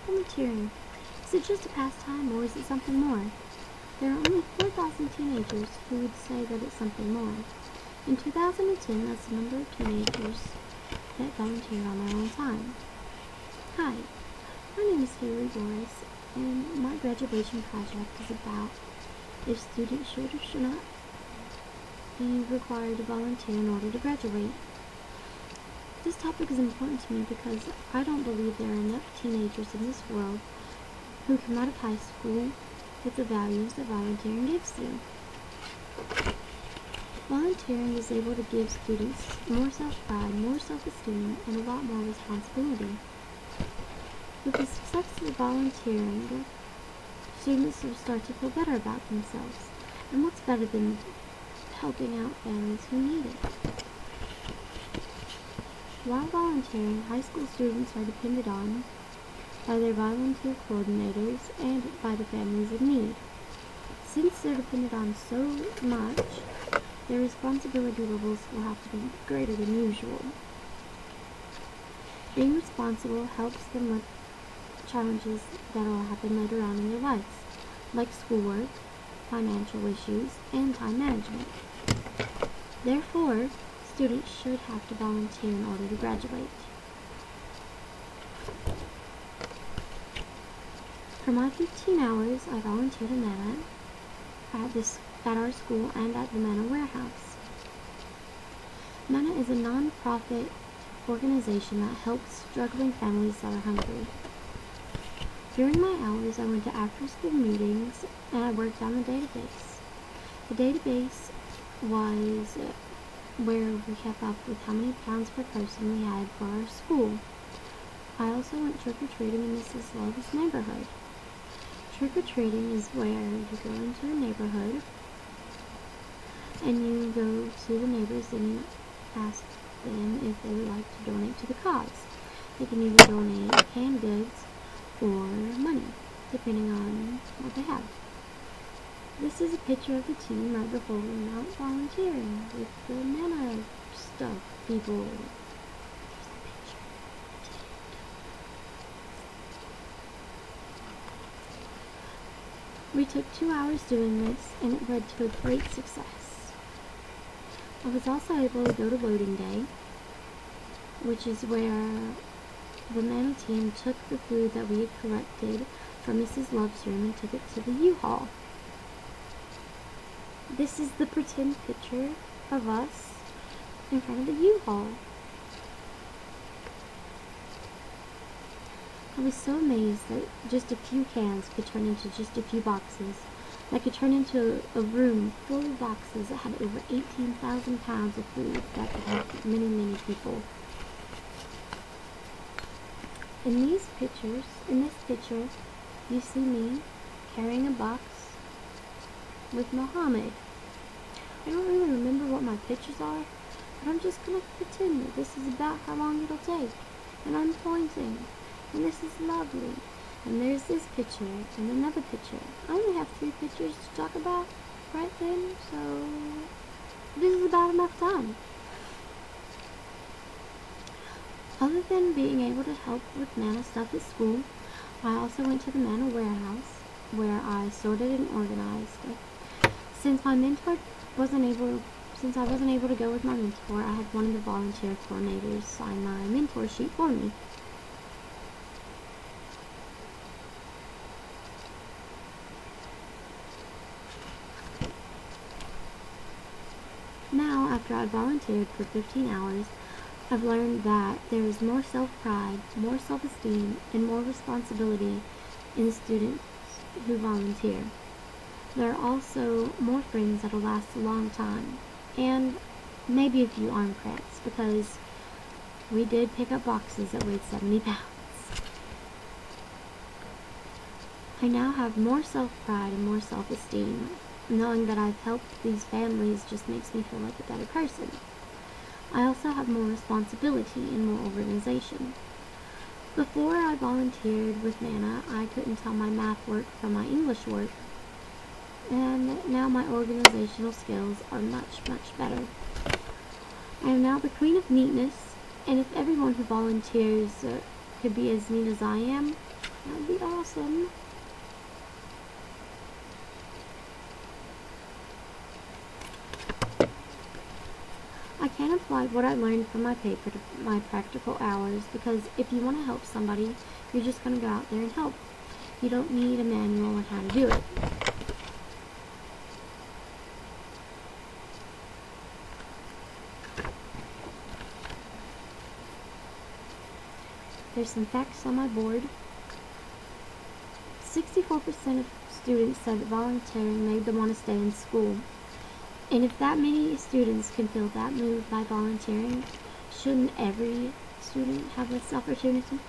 volunteering. Is it just a pastime or is it something more? There are only 4,000 teenagers who would say that it's something more. In 2010, that's the number of teenagers that volunteer on their own time. Hi, my name is Haley Boris, and my graduation project is about if students should or should not be required to volunteer in order to graduate. This topic is important to me because I don't believe there are enough teenagers in this world who come out of high school with the values that volunteering gives them. Volunteering is able to give students more self-pride, more self-esteem, and a lot more responsibility. With the success of volunteering, students will start to feel better about themselves. And what's better than helping out families who need it? While volunteering, high school students are depended on by their volunteer coordinators and by the families in need. Since they're depended on so much, their responsibility levels will have to be greater than usual. Being responsible helps them with challenges that will happen later on in their lives, like schoolwork, financial issues, and time management. Therefore, students should have to volunteer in order to graduate. For my 15 hours, I volunteered in Mana at our school and at the Mana warehouse. Mana is a non-profit organization that helps struggling families that are hungry. During my hours, I went to after-school meetings and I worked on the database. The database was where we kept up with how many pounds per person we had for our school. I also went trick-or-treating in Mrs. Love's neighborhood. Trick-or-treating is where you go into a neighborhood and you go to the neighbors and ask them if they would like to donate to the cause. They can either donate canned goods or money, depending on what they have. This is a picture of the team right before we went out volunteering with the Mana stuff people. We took 2 hours doing this, and it led to a great success. I was also able to go to loading day, which is where the Mana team took the food that we had collected from Mrs. Love's room and took it to the U-Haul. This is the pretend picture of us in front of the U-Haul. I was so amazed that just a few cans could turn into just a few boxes. That could turn into a room full of boxes that had over 18,000 pounds of food that could help many, many people. In this picture, you see me carrying a box with Mohammed. I don't really remember what my pictures are, but I'm just going to pretend that this is about how long it'll take. And I'm pointing. And this is lovely. And there's this picture and another picture. I only have 3 pictures to talk about right then, so this is about enough time. Other than being able to help with Mana stuff at school, I also went to the Mana warehouse where I sorted and organized. Since I wasn't able to go with my mentor, I had one of the volunteer coordinators sign my mentor sheet for me. Now, after I volunteered for 15 hours, I've learned that there is more self-pride, more self-esteem, and more responsibility in the students who volunteer. There are also more friends that'll last a long time, and maybe a few arm cramps, because we did pick up boxes that weighed 70 pounds. I now have more self-pride and more self-esteem. Knowing that I've helped these families just makes me feel like a better person. I also have more responsibility and more organization. Before I volunteered with Mana, I couldn't tell my math work from my English work, and now my organizational skills are much, much better. I am now the queen of neatness, and if everyone who volunteers could be as neat as I am, That'd be awesome. I can't apply what I learned from my paper to my practical hours because if you want to help somebody, you're just going to go out there and help. You don't need a manual on how to do it. There's some facts on my board. 64% of students said that volunteering made them want to stay in school. And if that many students can feel that moved by volunteering, shouldn't every student have this opportunity?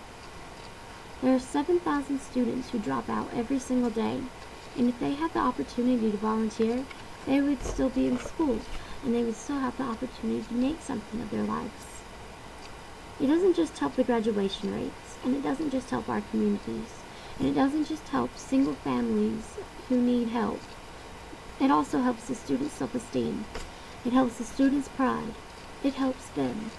There are 7,000 students who drop out every single day, and if they had the opportunity to volunteer, they would still be in school, and they would still have the opportunity to make something of their lives. It doesn't just help the graduation rates, and it doesn't just help our communities, and it doesn't just help single families who need help. It also helps the students' self-esteem. It helps the students' pride. It helps them.